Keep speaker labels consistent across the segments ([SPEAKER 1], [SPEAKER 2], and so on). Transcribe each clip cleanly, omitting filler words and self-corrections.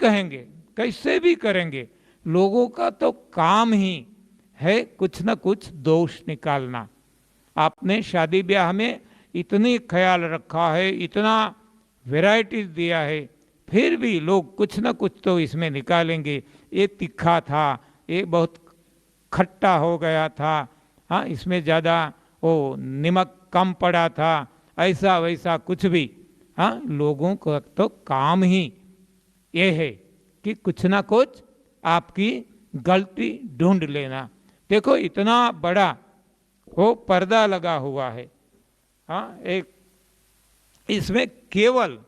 [SPEAKER 1] कहेंगे, कैसे भी करेंगे, लोगों का तो काम ही है कुछ ना कुछ दोष निकालना। आपने शादी ब्याह में इतनी ख्याल रखा है, इतना वैरायटीज दिया है, फिर भी लोग कुछ ना कुछ तो इसमें निकालेंगे। ये तीखा था, ये बहुत खट्टा हो गया था, हाँ इसमें ज़्यादा वो नमक कम पड़ा था, ऐसा वैसा कुछ भी। हाँ, लोगों का तो काम ही ये है कि कुछ ना कुछ आपकी गलती ढूंढ लेना। देखो इतना बड़ा वो पर्दा लगा हुआ है, हाँ एक, इसमें केवल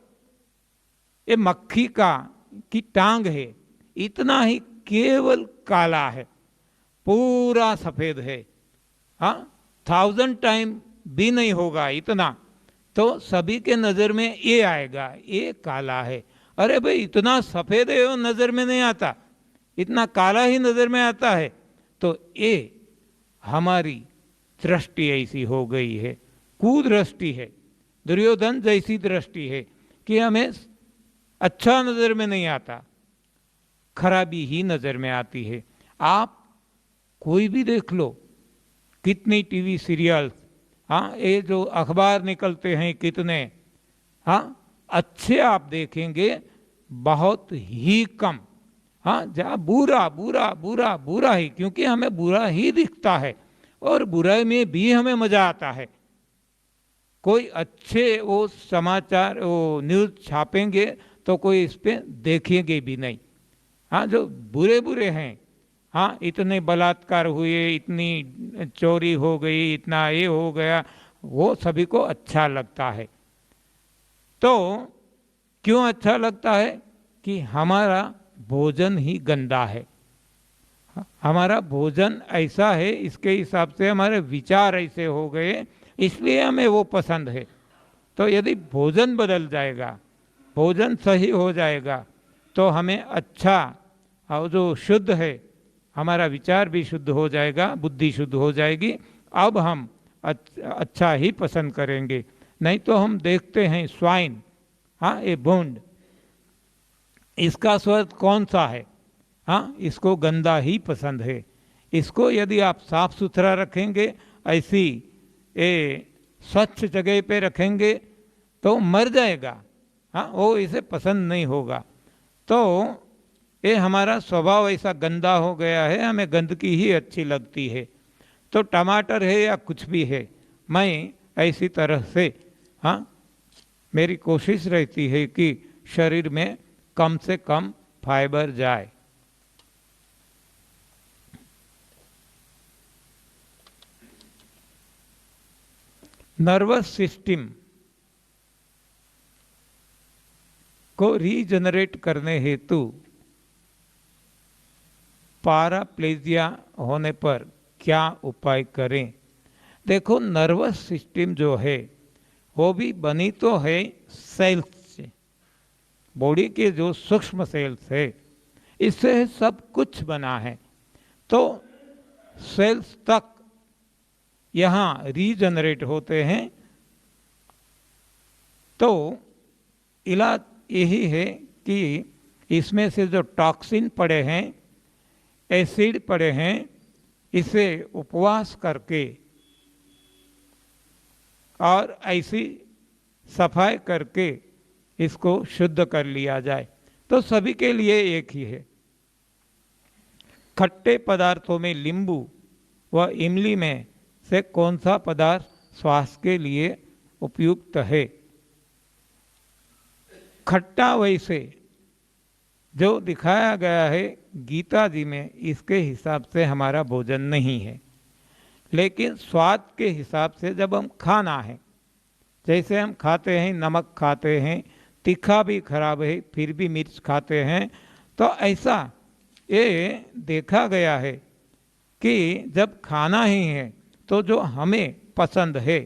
[SPEAKER 1] ये मक्खी का की टांग है, इतना ही केवल काला है, पूरा सफेद है। हाँ, 1000 टाइम भी नहीं होगा इतना, तो सभी के नजर में ये आएगा ये काला है। अरे भाई इतना सफेद है वो नजर में नहीं आता, इतना काला ही नजर में आता है। तो ये हमारी दृष्टि ऐसी हो गई है, कुदृष्टि है, दुर्योधन जैसी दृष्टि है कि हमें अच्छा नजर में नहीं आता, खराबी ही नजर में आती है। आप कोई भी देख लो, कितनी टीवी सीरियल्स, हाँ ये जो अखबार निकलते हैं कितने, हाँ अच्छे आप देखेंगे बहुत ही कम। हाँ जहाँ बुरा बुरा बुरा बुरा ही, क्योंकि हमें बुरा ही दिखता है और बुराई में भी हमें मजा आता है। कोई अच्छे वो समाचार वो न्यूज़ छापेंगे तो कोई इस पे देखेंगे भी नहीं। हाँ जो बुरे बुरे हैं, हाँ इतने बलात्कार हुए, इतनी चोरी हो गई, इतना ये हो गया, वो सभी को अच्छा लगता है। तो क्यों अच्छा लगता है? कि हमारा भोजन ही गंदा है, हमारा भोजन ऐसा है, इसके हिसाब से हमारे विचार ऐसे हो गए, इसलिए हमें वो पसंद है। तो यदि भोजन बदल जाएगा, भोजन सही हो जाएगा, तो हमें अच्छा और जो शुद्ध है, हमारा विचार भी शुद्ध हो जाएगा, बुद्धि शुद्ध हो जाएगी। अब हम अच्छा ही पसंद करेंगे। नहीं तो हम देखते हैं स्वाइन, हाँ ये भूंड, इसका स्वाद कौन सा है? हाँ इसको गंदा ही पसंद है। इसको यदि आप साफ सुथरा रखेंगे, ऐसी ये स्वच्छ जगह पे रखेंगे तो मर जाएगा, हाँ वो इसे पसंद नहीं होगा। तो ये हमारा स्वभाव ऐसा गंदा हो गया है, हमें गंदगी ही अच्छी लगती है। तो टमाटर है या कुछ भी है, मैं ऐसी तरह से, हाँ मेरी कोशिश रहती है कि शरीर में कम से कम फाइबर जाए। नर्वस सिस्टम को रीजनरेट करने हेतु पैराप्लेजिया होने पर क्या उपाय करें? देखो नर्वस सिस्टम जो है वो भी बनी तो है सेल्स से, बॉडी के जो सूक्ष्म सेल्स है इससे सब कुछ बना है। तो सेल्स तक यहाँ रीजनरेट होते हैं। तो इलाज यही है कि इसमें से जो टॉक्सिन पड़े हैं, एसिड पड़े हैं, इसे उपवास करके और ऐसी सफाई करके इसको शुद्ध कर लिया जाए। तो सभी के लिए एक ही है। खट्टे पदार्थों में नींबू व इमली में से कौन सा पदार्थ स्वास्थ्य के लिए उपयुक्त है? खट्टा वैसे जो दिखाया गया है गीता जी में, इसके हिसाब से हमारा भोजन नहीं है। लेकिन स्वाद के हिसाब से जब हम खाना है, जैसे हम खाते हैं नमक खाते हैं, तीखा भी खराब है फिर भी मिर्च खाते हैं, तो ऐसा ये देखा गया है कि जब खाना ही है तो जो हमें पसंद है,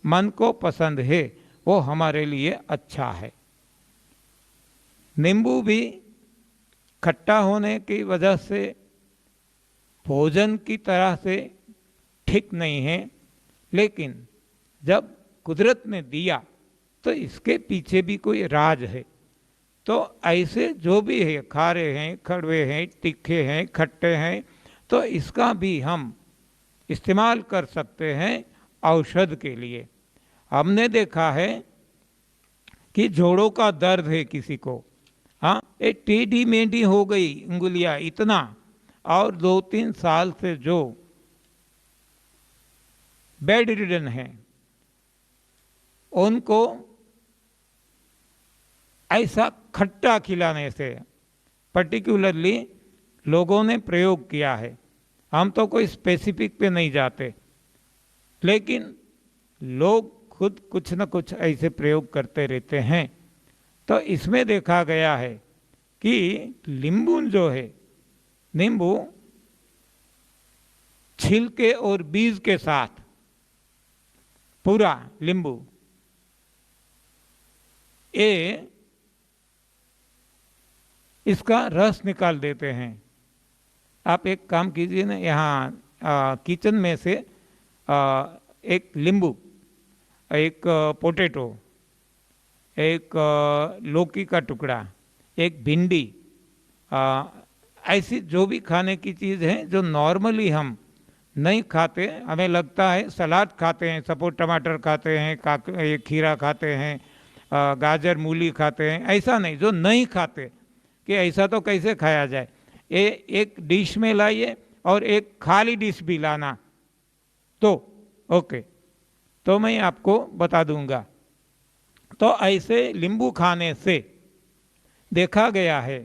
[SPEAKER 1] मन को पसंद है, वो हमारे लिए अच्छा है। नींबू भी खट्टा होने की वजह से भोजन की तरह से ठीक नहीं है, लेकिन जब कुदरत ने दिया तो इसके पीछे भी कोई राज है। तो ऐसे जो भी है, खारे हैं, कड़वे हैं, तीखे हैं, खट्टे हैं, तो इसका भी हम इस्तेमाल कर सकते हैं औषध के लिए। हमने देखा है कि जोड़ों का दर्द है किसी को, हाँ, ये टेढ़ी मेढ़ी हो गई उंगलियां इतना, और 2-3 साल से जो बेड रिडन है उनको ऐसा खट्टा खिलाने से पर्टिकुलरली लोगों ने प्रयोग किया है। हम तो कोई स्पेसिफिक पे नहीं जाते, लेकिन लोग खुद कुछ न कुछ ऐसे प्रयोग करते रहते हैं। तो इसमें देखा गया है कि नींबू जो है, नींबू छिलके और बीज के साथ पूरा नींबू, ये इसका रस निकाल देते हैं। आप एक काम कीजिए ना, यहाँ किचन में से एक नींबू, एक पोटैटो, एक लौकी का टुकड़ा, एक भिंडी, ऐसी जो भी खाने की चीज़ है जो नॉर्मली हम नहीं खाते, हमें लगता है सलाद खाते हैं, सपोज टमाटर खाते हैं, ये खीरा खाते हैं, गाजर मूली खाते हैं, ऐसा नहीं, जो नहीं खाते कि ऐसा तो कैसे खाया जाए, ये एक डिश में लाइए और एक खाली डिश भी लाना, तो ओके, तो मैं आपको बता दूंगा। तो ऐसे नींबू खाने से देखा गया है,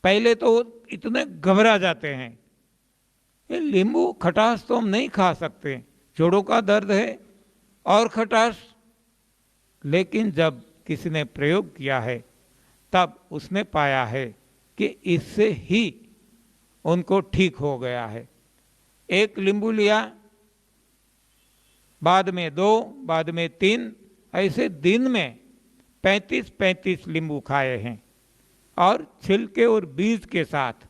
[SPEAKER 1] पहले तो इतने घबरा जाते हैं, ये नींबू खटास तो हम नहीं खा सकते, जोड़ों का दर्द है और खटास, लेकिन जब किसी ने प्रयोग किया है तब उसने पाया है कि इससे ही उनको ठीक हो गया है। एक नींबू लिया, बाद में 2, बाद में 3, ऐसे दिन में 35-35 नींबू खाए हैं, और छिलके और बीज के साथ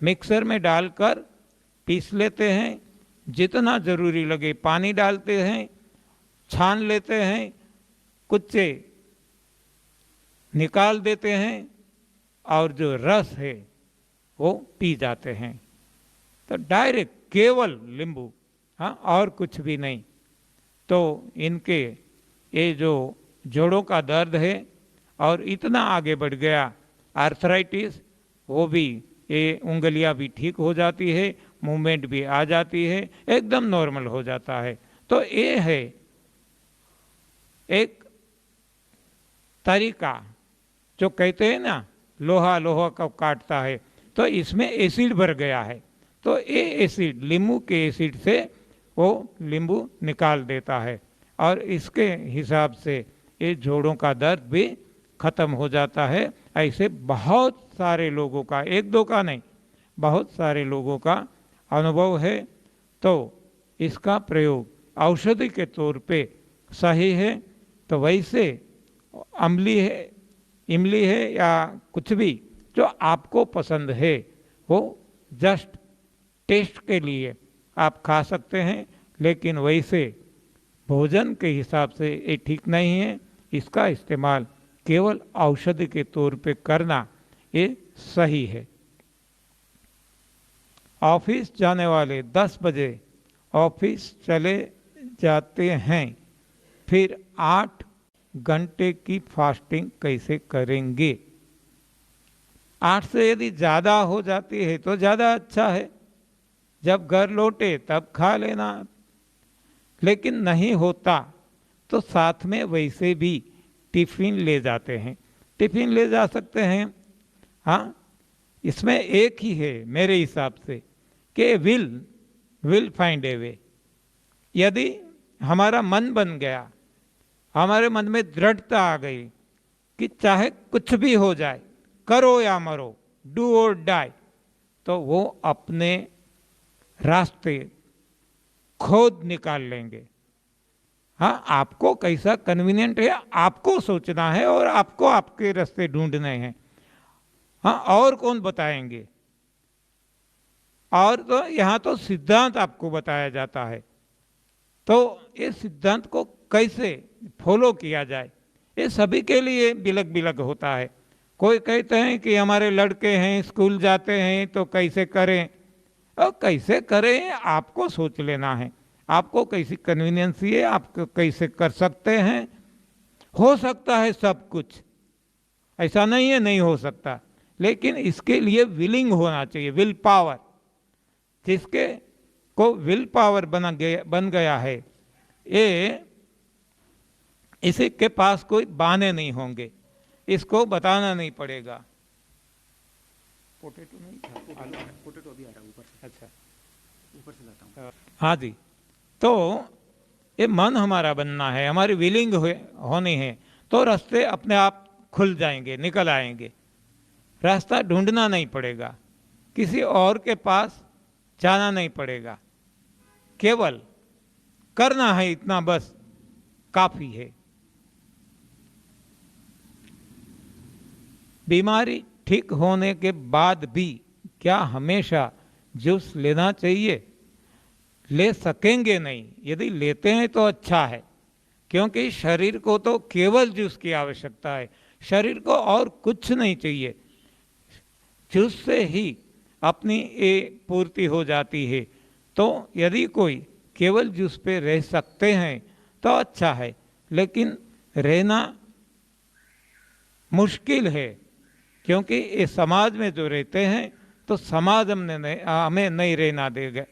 [SPEAKER 1] मिक्सर में डालकर पीस लेते हैं, जितना ज़रूरी लगे पानी डालते हैं, छान लेते हैं, कुच्चे निकाल देते हैं, और जो रस है वो पी जाते हैं। तो डायरेक्ट केवल नींबू, हाँ, और कुछ भी नहीं। तो इनके ये जो जोड़ों का दर्द है और इतना आगे बढ़ गया आर्थराइटिस, वो भी, ये उंगलियां भी ठीक हो जाती है, मूवमेंट भी आ जाती है, एकदम नॉर्मल हो जाता है। तो ये है एक तरीका, जो कहते हैं ना लोहा लोहा को काटता है, तो इसमें एसिड भर गया है, तो ये एसिड, नींबू के एसिड से वो नींबू निकाल देता है, और इसके हिसाब से ये जोड़ों का दर्द भी खत्म हो जाता है। ऐसे बहुत सारे लोगों का, एक दो का नहीं, बहुत सारे लोगों का अनुभव है। तो इसका प्रयोग औषधि के तौर पे सही है। तो वैसे अम्ली है, इमली है, या कुछ भी जो आपको पसंद है, वो जस्ट टेस्ट के लिए आप खा सकते हैं, लेकिन वैसे भोजन के हिसाब से ये ठीक नहीं है। इसका इस्तेमाल केवल औषधि के तौर पे करना ये सही है। ऑफिस जाने वाले 10 बजे ऑफिस चले जाते हैं, फिर 8 घंटे की फास्टिंग कैसे करेंगे? 8 से यदि ज़्यादा हो जाती है तो ज़्यादा अच्छा है, जब घर लौटे तब खा लेना, लेकिन नहीं होता तो साथ में वैसे भी टिफिन ले जाते हैं, टिफिन ले जा सकते हैं। हाँ, इसमें एक ही है मेरे हिसाब से कि विल फाइंड ए वे। यदि हमारा मन बन गया, हमारे मन में दृढ़ता आ गई कि चाहे कुछ भी हो जाए, करो या मरो, डू और डाई, तो वो अपने रास्ते खोद निकाल लेंगे। हाँ, आपको कैसा कन्वीनियंट है आपको सोचना है, और आपको आपके रास्ते ढूंढने हैं। हाँ, और कौन बताएंगे? और तो यहाँ तो सिद्धांत आपको बताया जाता है, तो ये सिद्धांत को कैसे फॉलो किया जाए, ये सभी के लिए बिलग बिलग होता है। कोई कहते हैं कि हमारे लड़के हैं स्कूल जाते हैं तो कैसे करें, और कैसे करें आपको सोच लेना है, आपको कैसी कन्वीनियंस है, आप कैसे कर सकते हैं। हो सकता है सब कुछ, ऐसा नहीं है नहीं हो सकता, लेकिन इसके लिए विलिंग होना चाहिए, विल पावर। जिसके को विल पावर बन गया है, ये इसी के पास कोई बहाने नहीं होंगे, इसको बताना नहीं पड़ेगा। पोटैटो नहीं था,
[SPEAKER 2] पोटैटो अभी आ रहा है ऊपर से।
[SPEAKER 1] अच्छा,
[SPEAKER 2] ऊपर से लाता हूँ।
[SPEAKER 1] हाँ जी। तो ये मन हमारा बनना है, हमारी विलिंग होनी है, तो रास्ते अपने आप खुल जाएंगे, निकल आएंगे। रास्ता ढूंढना नहीं पड़ेगा, किसी और के पास जाना नहीं पड़ेगा, केवल करना है, इतना बस काफी है। बीमारी ठीक होने के बाद भी क्या हमेशा जूस लेना चाहिए? ले सकेंगे नहीं, यदि लेते हैं तो अच्छा है, क्योंकि शरीर को तो केवल जूस की आवश्यकता है, शरीर को और कुछ नहीं चाहिए। जूस से ही अपनी ये पूर्ति हो जाती है। तो यदि कोई केवल जूस पे रह सकते हैं तो अच्छा है, लेकिन रहना मुश्किल है, क्योंकि ये समाज में जो रहते हैं तो समाज हमें नहीं रहना देगा।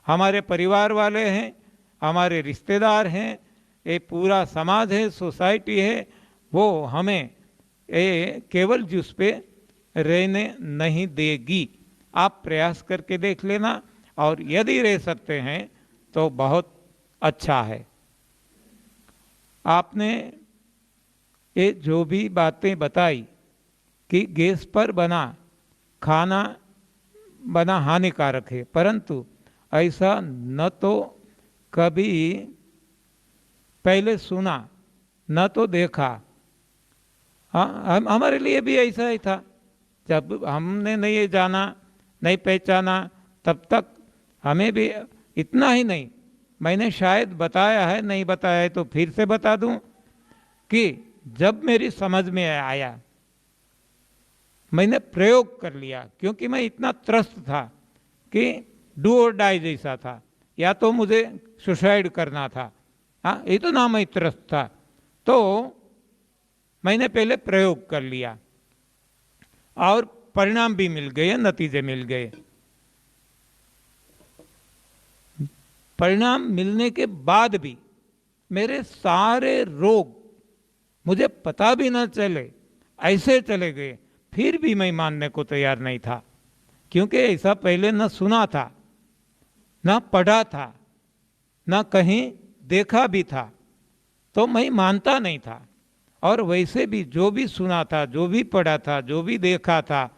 [SPEAKER 1] हमारे परिवार वाले हैं, हमारे रिश्तेदार हैं, ये पूरा समाज है, सोसाइटी है, वो हमें ये केवल जूस पे रहने नहीं देगी। आप प्रयास करके देख लेना, और यदि रह सकते हैं तो बहुत अच्छा है। आपने ये जो भी बातें बताई कि गैस पर बना खाना बना हानिकारक है, परंतु ऐसा न तो कभी पहले सुना न तो देखा। हाँ, हमारे लिए भी ऐसा ही था, जब हमने नहीं जाना नहीं पहचाना तब तक हमें भी इतना ही नहीं, मैंने शायद बताया है, नहीं बताया है तो फिर से बता दूं कि जब मेरी समझ में आया मैंने प्रयोग कर लिया, क्योंकि मैं इतना त्रस्त था कि डू और डाई जैसा था, या तो मुझे सुसाइड करना था, हाँ इतना मैं त्रस्त था। तो मैंने पहले प्रयोग कर लिया और परिणाम भी मिल गए, नतीजे मिल गए। परिणाम मिलने के बाद भी मेरे सारे रोग मुझे पता भी न चले, ऐसे चले गए, फिर भी मैं मानने को तैयार नहीं था, क्योंकि ऐसा पहले न सुना था, न पढ़ा था, न कहीं देखा भी था, तो मैं मानता नहीं था। और वैसे भी जो भी सुना था, जो भी पढ़ा था, जो भी देखा था,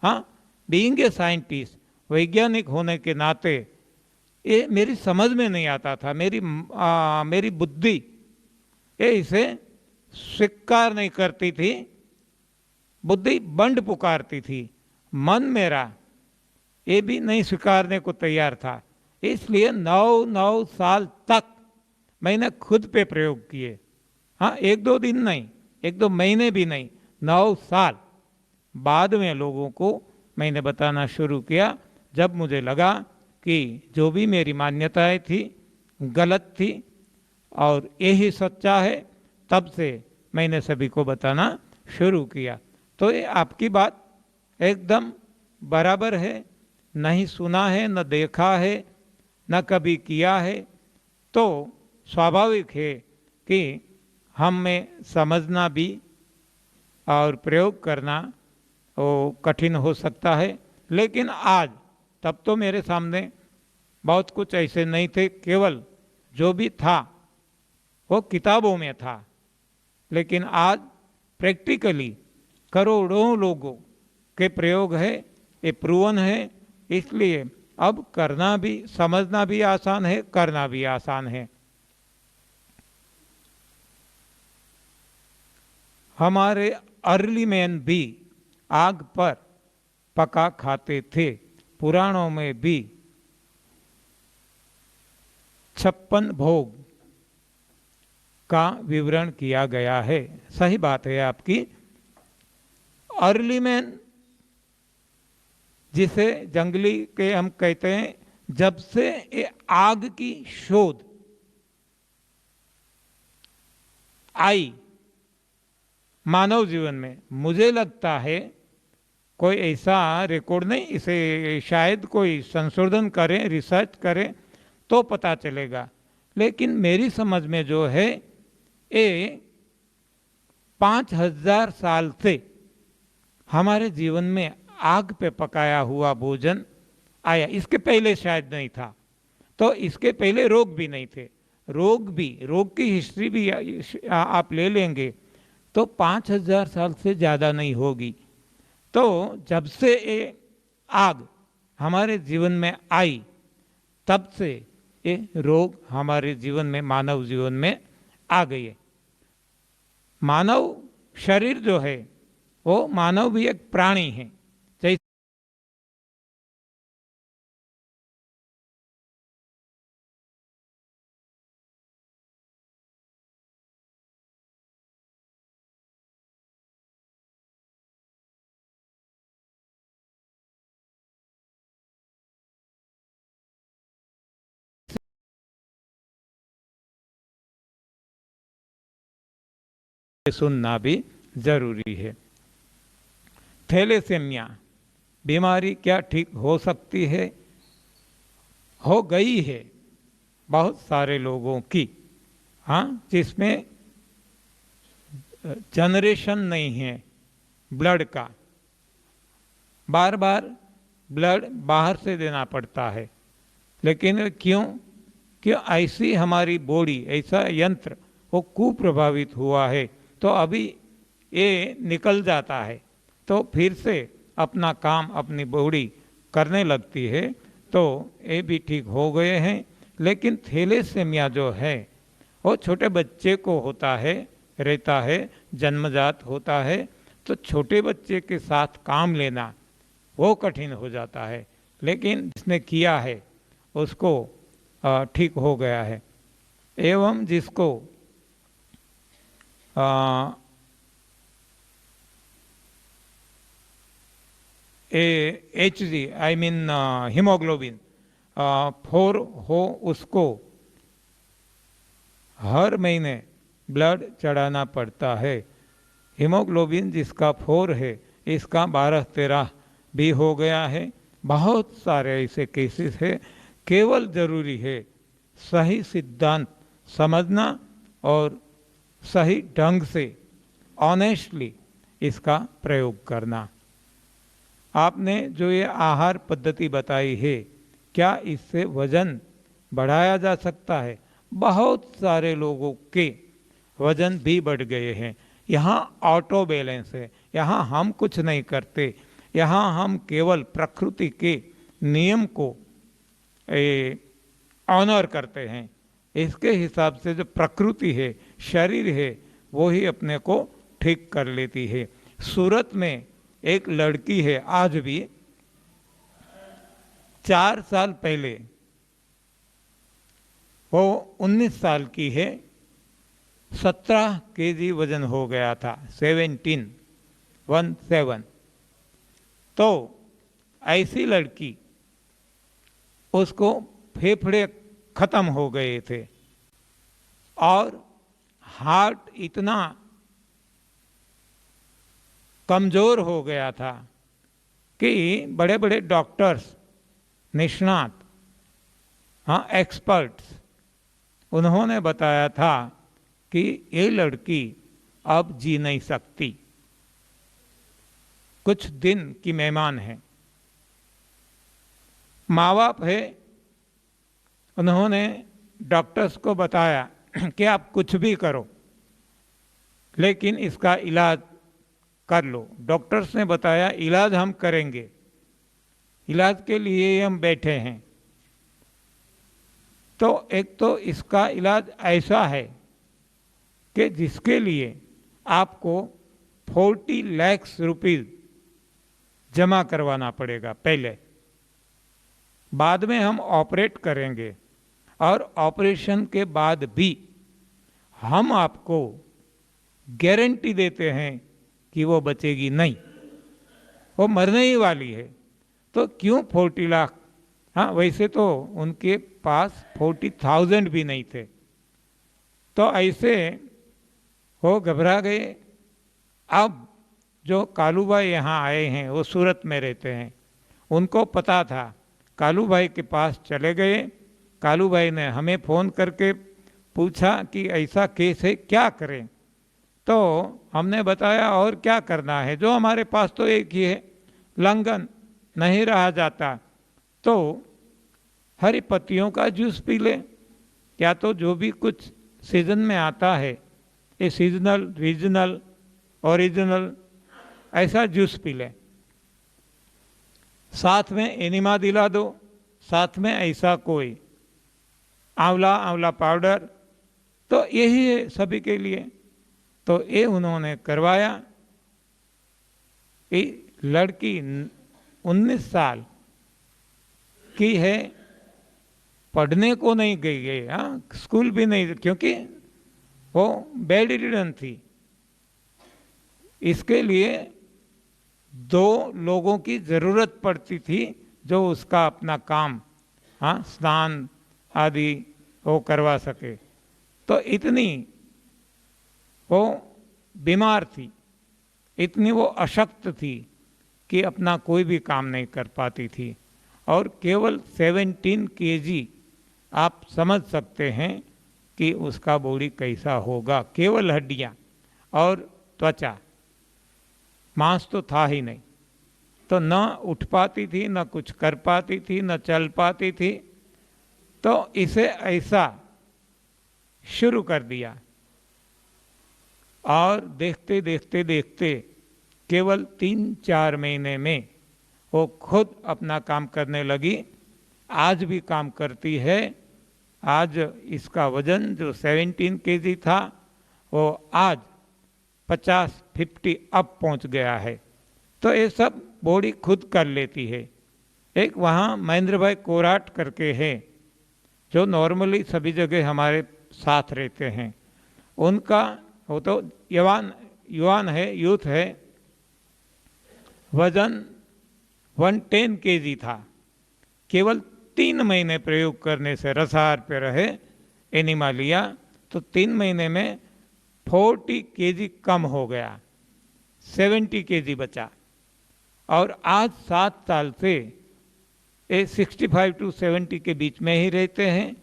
[SPEAKER 1] हाँ बीइंग ए साइंटिस्ट, वैज्ञानिक होने के नाते ये मेरी समझ में नहीं आता था, मेरी बुद्धि ये इसे स्वीकार नहीं करती थी, बुद्धि बंड पुकारती थी, मन मेरा ये भी नहीं स्वीकारने को तैयार था। इसलिए 9 साल तक मैंने खुद पे प्रयोग किए, हाँ 1-2 दिन नहीं, 1-2 महीने भी नहीं, 9 साल। बाद में लोगों को मैंने बताना शुरू किया, जब मुझे लगा कि जो भी मेरी मान्यताएं थी गलत थी और यही सच्चा है, तब से मैंने सभी को बताना शुरू किया। तो ये आपकी बात एकदम बराबर है, नहीं सुना है, न देखा है, न कभी किया है, तो स्वाभाविक है कि हम में समझना भी और प्रयोग करना वो कठिन हो सकता है। लेकिन आज, तब तो मेरे सामने बहुत कुछ ऐसे नहीं थे, केवल जो भी था वो किताबों में था, लेकिन आज प्रैक्टिकली करोड़ों लोगों के प्रयोग है, ये प्रूवन है। इसलिए अब करना भी, समझना भी आसान है, करना भी आसान है। हमारे अर्ली मैन भी आग पर पका खाते थे, पुराणों में भी 56 भोग का विवरण किया गया है। सही बात है आपकी। अर्ली मैन जिसे जंगली के हम कहते हैं, जब से ये आग की शोध आई मानव जीवन में, मुझे लगता है कोई ऐसा रिकॉर्ड नहीं, इसे शायद कोई संशोधन करें, रिसर्च करें तो पता चलेगा, लेकिन मेरी समझ में जो है ये 5000 साल से हमारे जीवन में आग पे पकाया हुआ भोजन आया। इसके पहले शायद नहीं था, तो इसके पहले रोग भी नहीं थे। रोग की हिस्ट्री भी आप ले लेंगे तो 5000 साल से ज़्यादा नहीं होगी। तो जब से ये आग हमारे जीवन में आई, तब से ये रोग हमारे जीवन में, मानव जीवन में आ गई है। मानव शरीर जो है वो, मानव भी एक प्राणी है, जैसे सुनना भी जरूरी है। थैलेसेमिया बीमारी क्या ठीक हो सकती है? हो गई है बहुत सारे लोगों की, हाँ, जिसमें जनरेशन नहीं है ब्लड का, बार बार ब्लड बाहर से देना पड़ता है। लेकिन क्यों ऐसी हमारी बॉडी, ऐसा यंत्र वो कुप्रभावित हुआ है, तो अभी ये निकल जाता है तो फिर से अपना काम, अपनी बॉडी करने लगती है, तो ये भी ठीक हो गए हैं। लेकिन थैलेसेमिया जो है वो छोटे बच्चे को होता है, रहता है, जन्मजात होता है, तो छोटे बच्चे के साथ काम लेना वो कठिन हो जाता है, लेकिन जिसने किया है उसको ठीक हो गया है। एवं जिसको HG आई मीन हीमोग्लोबिन 4 हो, उसको हर महीने ब्लड चढ़ाना पड़ता है। हीमोग्लोबिन जिसका 4 है, इसका 12-13 भी हो गया है। बहुत सारे ऐसे केसेस है। केवल जरूरी है सही सिद्धांत समझना और सही ढंग से ऑनेस्टली इसका प्रयोग करना। आपने जो ये आहार पद्धति बताई है, क्या इससे वजन बढ़ाया जा सकता है? बहुत सारे लोगों के वजन भी बढ़ गए हैं। यहाँ ऑटो बैलेंस है, यहाँ हम कुछ नहीं करते, यहाँ हम केवल प्रकृति के नियम को ऑनर करते हैं। इसके हिसाब से जो प्रकृति है, शरीर है, वो ही अपने को ठीक कर लेती है। सूरत में एक लड़की है, आज भी 4 साल पहले, वो 19 साल की है, 17 केजी वजन हो गया था, 17। तो ऐसी लड़की, उसको फेफड़े खत्म हो गए थे और हार्ट इतना कमजोर हो गया था कि बड़े बड़े डॉक्टर्स, निष्णात, हाँ, एक्सपर्ट्स, उन्होंने बताया था कि ये लड़की अब जी नहीं सकती, कुछ दिन की मेहमान है। माँ बाप है, उन्होंने डॉक्टर्स को बताया कि आप कुछ भी करो, लेकिन इसका इलाज कर लो। डॉक्टर्स ने बताया इलाज हम करेंगे, इलाज के लिए हम बैठे हैं। तो एक तो इसका इलाज ऐसा है कि जिसके लिए आपको 40 लाख रुपीज जमा करवाना पड़ेगा पहले, बाद में हम ऑपरेट करेंगे और ऑपरेशन के बाद भी हम आपको गारंटी देते हैं कि वो बचेगी नहीं। वो मरने ही वाली है, तो क्यों 40 लाख? हाँ, वैसे तो उनके पास 40,000 भी नहीं थे। तो ऐसे वो घबरा गए। अब जो कालू भाई यहाँ आए हैं, वो सूरत में रहते हैं, उनको पता था, कालू भाई के पास चले गए। कालू भाई ने हमें फ़ोन करके पूछा कि ऐसा केस है, क्या करें? तो हमने बताया और क्या करना है, जो हमारे पास तो एक ही है, लंगन नहीं रहा जाता तो हरी पत्तियों का जूस पी ले, या तो जो भी कुछ सीजन में आता है, ये सीजनल, रीजनल, ओरिजिनल, ऐसा जूस पी ले, साथ में एनिमा दिला दो, साथ में ऐसा कोई आंवला पाउडर, तो यही है सभी के लिए। तो ये उन्होंने करवाया। ये लड़की 19 साल की है, पढ़ने को नहीं गई है, हाँ, स्कूल भी नहीं, क्योंकि वो बेड रिडन थी। इसके लिए 2 लोगों की ज़रूरत पड़ती थी जो उसका अपना काम, हाँ, स्नान आदि वो करवा सके। तो इतनी वो बीमार थी, इतनी वो अशक्त थी कि अपना कोई भी काम नहीं कर पाती थी। और केवल 17 केजी, आप समझ सकते हैं कि उसका बॉडी कैसा होगा। केवल हड्डियाँ और त्वचा, मांस तो था ही नहीं। तो न उठ पाती थी, न कुछ कर पाती थी, न चल पाती थी। तो इसे ऐसा शुरू कर दिया और देखते देखते देखते केवल 3-4 महीने में वो खुद अपना काम करने लगी। आज भी काम करती है। आज इसका वजन जो 17 केजी था, वो आज 50 अब पहुंच गया है। तो ये सब बॉडी खुद कर लेती है। एक वहाँ महेंद्र भाई कोराट करके है, जो नॉर्मली सभी जगह हमारे साथ रहते हैं। उनका, वो तो युवान है, यूथ है, वजन 110 केजी था। केवल 3 महीने प्रयोग करने से, रसाहार पे रहे, एनिमा लिया, तो 3 महीने में 40 केजी कम हो गया, 70 केजी बचा। और आज 7 साल से ये 65 to 70 के बीच में ही रहते हैं।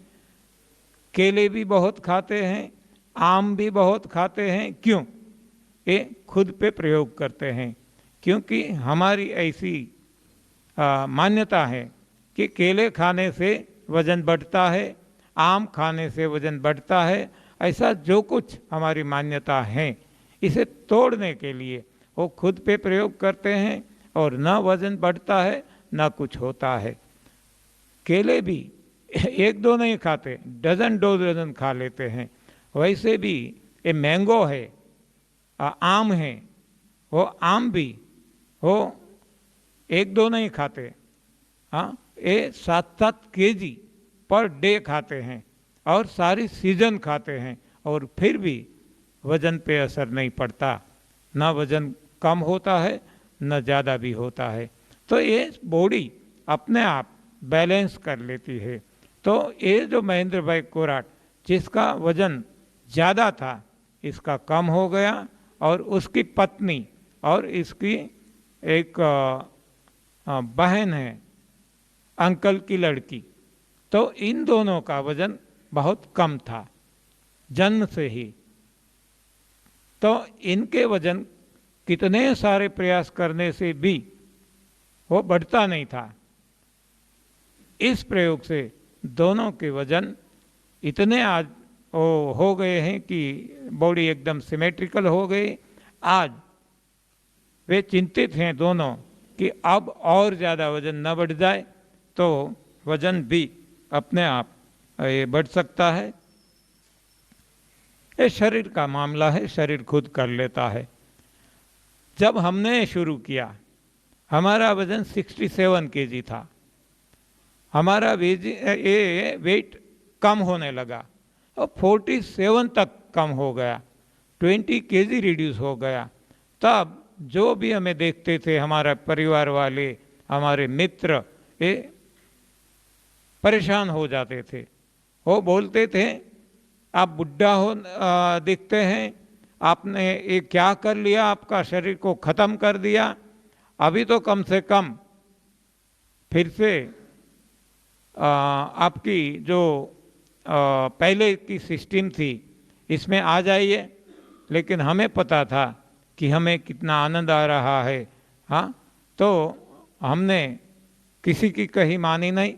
[SPEAKER 1] केले भी बहुत खाते हैं, आम भी बहुत खाते हैं। क्यों? ये खुद पे प्रयोग करते हैं। क्योंकि हमारी ऐसी मान्यता है कि केले खाने से वजन बढ़ता है, आम खाने से वजन बढ़ता है। ऐसा जो कुछ हमारी मान्यता है, इसे तोड़ने के लिए वो खुद पे प्रयोग करते हैं और न वजन बढ़ता है न कुछ होता है। केले भी 1-2 नहीं खाते, डजन 2 डजन खा लेते हैं। वैसे भी ये मैंगो है, आम है, वो आम भी वो 1-2 नहीं खाते, हाँ, ये 7-7 केजी पर डे खाते हैं और सारी सीजन खाते हैं, और फिर भी वजन पे असर नहीं पड़ता। ना वजन कम होता है, न ज़्यादा भी होता है। तो ये बॉडी अपने आप बैलेंस कर लेती है। तो ये जो महेंद्र भाई कोराट, जिसका वजन ज़्यादा था, इसका कम हो गया, और उसकी पत्नी और इसकी एक बहन है, अंकल की लड़की, तो इन दोनों का वजन बहुत कम था जन्म से ही। तो इनके वजन कितने सारे प्रयास करने से भी वो बढ़ता नहीं था। इस प्रयोग से दोनों के वजन इतने आज हो गए हैं कि बॉडी एकदम सिमेट्रिकल हो गई। आज वे चिंतित हैं दोनों कि अब और ज़्यादा वजन न बढ़ जाए, तो वजन भी अपने आप ये बढ़ सकता है। ये शरीर का मामला है, शरीर खुद कर लेता है। जब हमने शुरू किया, हमारा वजन 67 केजी था। हमारा वेट कम होने लगा और 47 तक कम हो गया, 20 केजी रिड्यूस हो गया। तब जो भी हमें देखते थे, हमारा परिवार वाले, हमारे मित्र, ये परेशान हो जाते थे। वो बोलते थे आप बुढ़ा हो दिखते हैं, आपने ये क्या कर लिया, आपका शरीर को ख़त्म कर दिया, अभी तो कम से कम फिर से आपकी जो पहले की सिस्टम थी इसमें आ जाइए। लेकिन हमें पता था कि हमें कितना आनंद आ रहा है। हाँ, तो हमने किसी की कही मानी नहीं,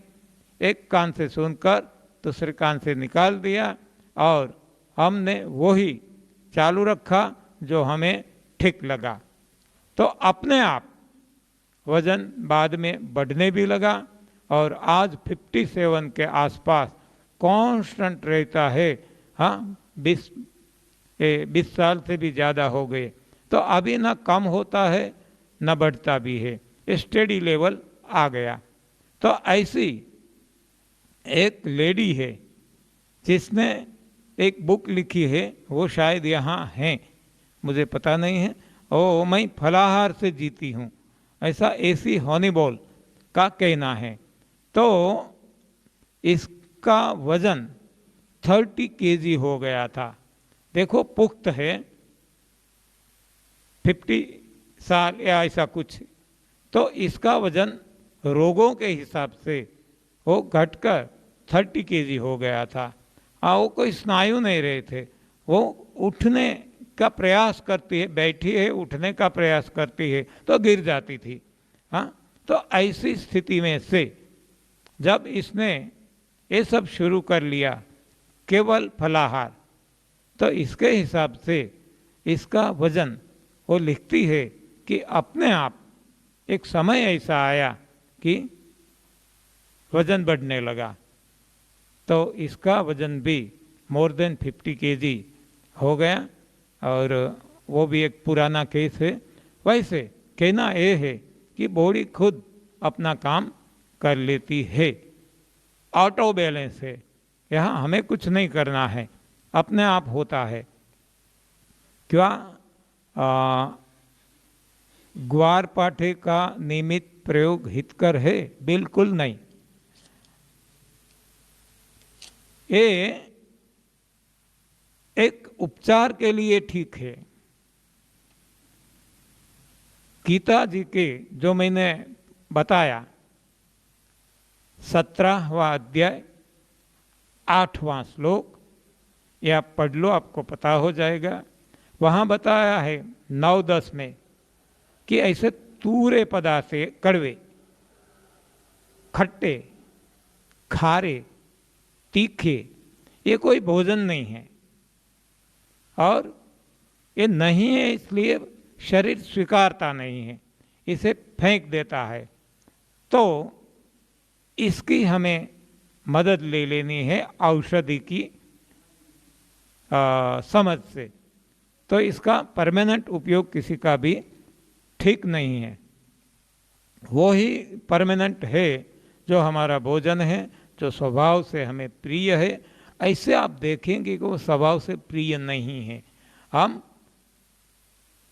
[SPEAKER 1] एक कान से सुनकर दूसरे कान से निकाल दिया और हमने वही चालू रखा जो हमें ठीक लगा। तो अपने आप वजन बाद में बढ़ने भी लगा और आज 57 के आसपास कांस्टेंट रहता है। हाँ, 20 साल से भी ज़्यादा हो गए। तो अभी ना कम होता है न बढ़ता भी है, स्टेडी लेवल आ गया। तो ऐसी एक लेडी है जिसने एक बुक लिखी है, वो शायद यहाँ हैं, मुझे पता नहीं है। ओ मैं फलाहार से जीती हूँ, ऐसा एसी हॉनीबॉल का कहना है। तो इसका वजन 30 केजी हो गया था। देखो पुख्त है, 50 साल या ऐसा कुछ। तो इसका वजन रोगों के हिसाब से वो घटकर 30 केजी हो गया था। वो कोई स्नायु नहीं रहे थे, वो उठने का प्रयास करती है, बैठी है उठने का प्रयास करती है तो गिर जाती थी। हाँ, तो ऐसी स्थिति में से जब इसने ये सब शुरू कर लिया केवल फलाहार, तो इसके हिसाब से इसका वजन, वो लिखती है कि अपने आप एक समय ऐसा आया कि वजन बढ़ने लगा। तो इसका वजन भी मोर देन 50 केजी हो गया और वो भी एक पुराना केस है। वैसे कहना ये है कि बॉडी खुद अपना काम कर लेती है, ऑटो बैलेंस है, यहाँ हमें कुछ नहीं करना है, अपने आप होता है। क्या ग्वार पाठे का नियमित प्रयोग हितकर है? बिल्कुल नहीं। ये एक उपचार के लिए ठीक है। गीता जी के जो मैंने बताया 17वां अध्याय 8वां श्लोक, या पढ़ लो, आपको पता हो जाएगा। वहाँ बताया है 9-10 में कि ऐसे तूरे पदार्थ से, कड़वे, खट्टे, खारे, तीखे, ये कोई भोजन नहीं है और ये नहीं है इसलिए शरीर स्वीकारता नहीं है, इसे फेंक देता है। तो इसकी हमें मदद ले लेनी है औषधि की समझ से। तो इसका परमानेंट उपयोग किसी का भी ठीक नहीं है। वो ही परमानेंट है जो हमारा भोजन है, जो स्वभाव से हमें प्रिय है। ऐसे आप देखेंगे कि वो स्वभाव से प्रिय नहीं है, हम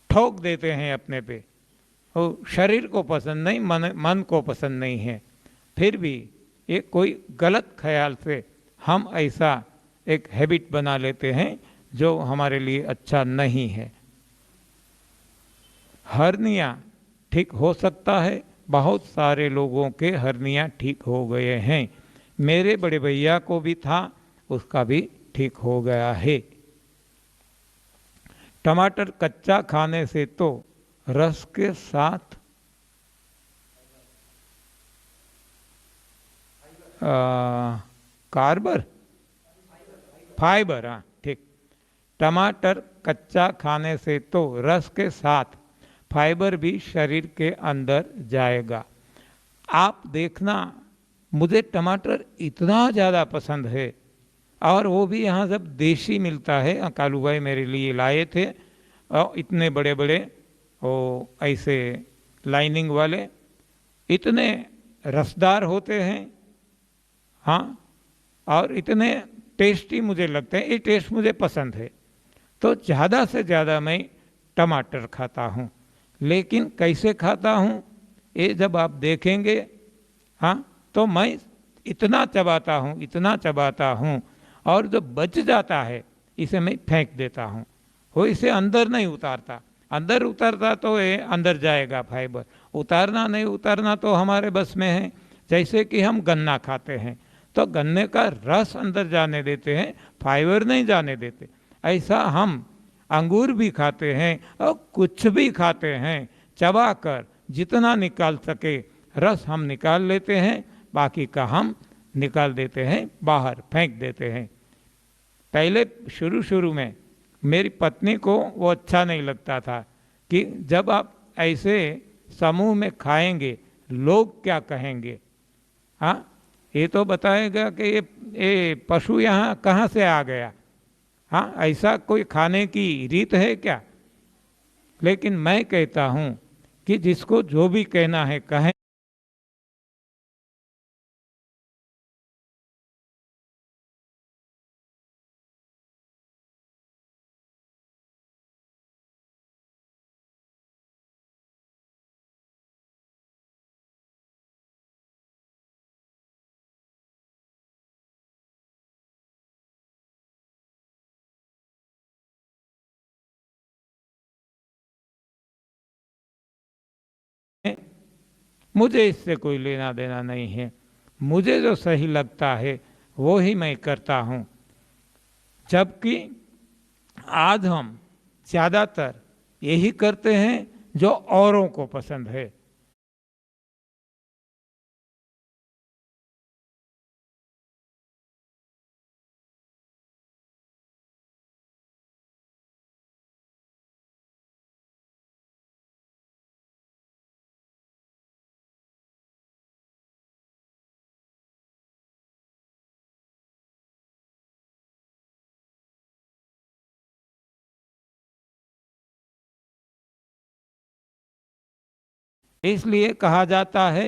[SPEAKER 1] ठोक देते हैं अपने पे। वो शरीर को पसंद नहीं, मन को पसंद नहीं है, फिर भी ये कोई गलत ख्याल से हम ऐसा एक हैबिट बना लेते हैं जो हमारे लिए अच्छा नहीं है। हर्निया ठीक हो सकता है, बहुत सारे लोगों के हर्निया ठीक हो गए हैं। मेरे बड़े भैया को भी था, उसका भी ठीक हो गया है। टमाटर कच्चा खाने से तो रस के साथ कार्बर फाइबर, हाँ ठीक, टमाटर कच्चा खाने से तो रस के साथ फाइबर भी शरीर के अंदर जाएगा। आप देखना, मुझे टमाटर इतना ज़्यादा पसंद है, और वो भी यहाँ जब देशी मिलता है, कालू भाई मेरे लिए लाए थे, और इतने बड़े बड़े वो ऐसे लाइनिंग वाले, इतने रसदार होते हैं, हाँ, और इतने टेस्टी मुझे लगते हैं। ये टेस्ट मुझे पसंद है, तो ज़्यादा से ज़्यादा मैं टमाटर खाता हूँ। लेकिन कैसे खाता हूँ ये जब आप देखेंगे, हाँ, तो मैं इतना चबाता हूँ और जो बच जाता है इसे मैं फेंक देता हूँ। वो इसे अंदर नहीं उतारता, अंदर उतारता तो ये अंदर जाएगा फाइबर, उतारना नहीं उतारना तो हमारे बस में है। जैसे कि हम गन्ना खाते हैं तो गन्ने का रस अंदर जाने देते हैं, फाइबर नहीं जाने देते। ऐसा हम अंगूर भी खाते हैं और कुछ भी खाते हैं, चबा कर जितना निकाल सके रस हम निकाल लेते हैं, बाकी का हम निकाल देते हैं, बाहर फेंक देते हैं। पहले शुरू शुरू में मेरी पत्नी को वो अच्छा नहीं लगता था कि जब आप ऐसे समूह में खाएंगे लोग क्या कहेंगे। हाँ, ये तो बताएगा कि ये पशु यहाँ कहाँ से आ गया। हाँ, ऐसा कोई खाने की रीत है क्या। लेकिन मैं कहता हूँ कि जिसको जो भी कहना है कहें। मुझे इससे कोई लेना देना नहीं है, मुझे जो सही लगता है वो ही मैं करता हूँ। जबकि आज हम ज़्यादातर यही करते हैं जो औरों को पसंद है। इसलिए कहा जाता है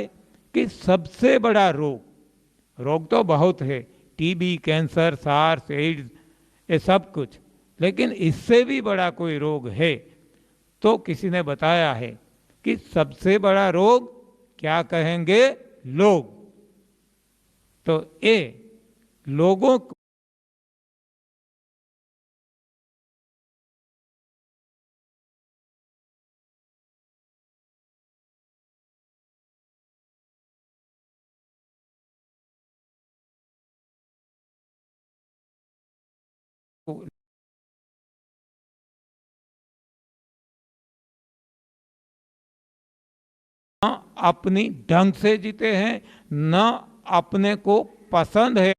[SPEAKER 1] कि सबसे बड़ा रोग, रोग तो बहुत है, टीबी, कैंसर, सार्स, एड्स, ये सब कुछ, लेकिन इससे भी बड़ा कोई रोग है तो किसी ने बताया है कि सबसे बड़ा रोग क्या कहेंगे, लोग। तो ये लोगों को न अपनी ढंग से जीते हैं, न अपने को पसंद है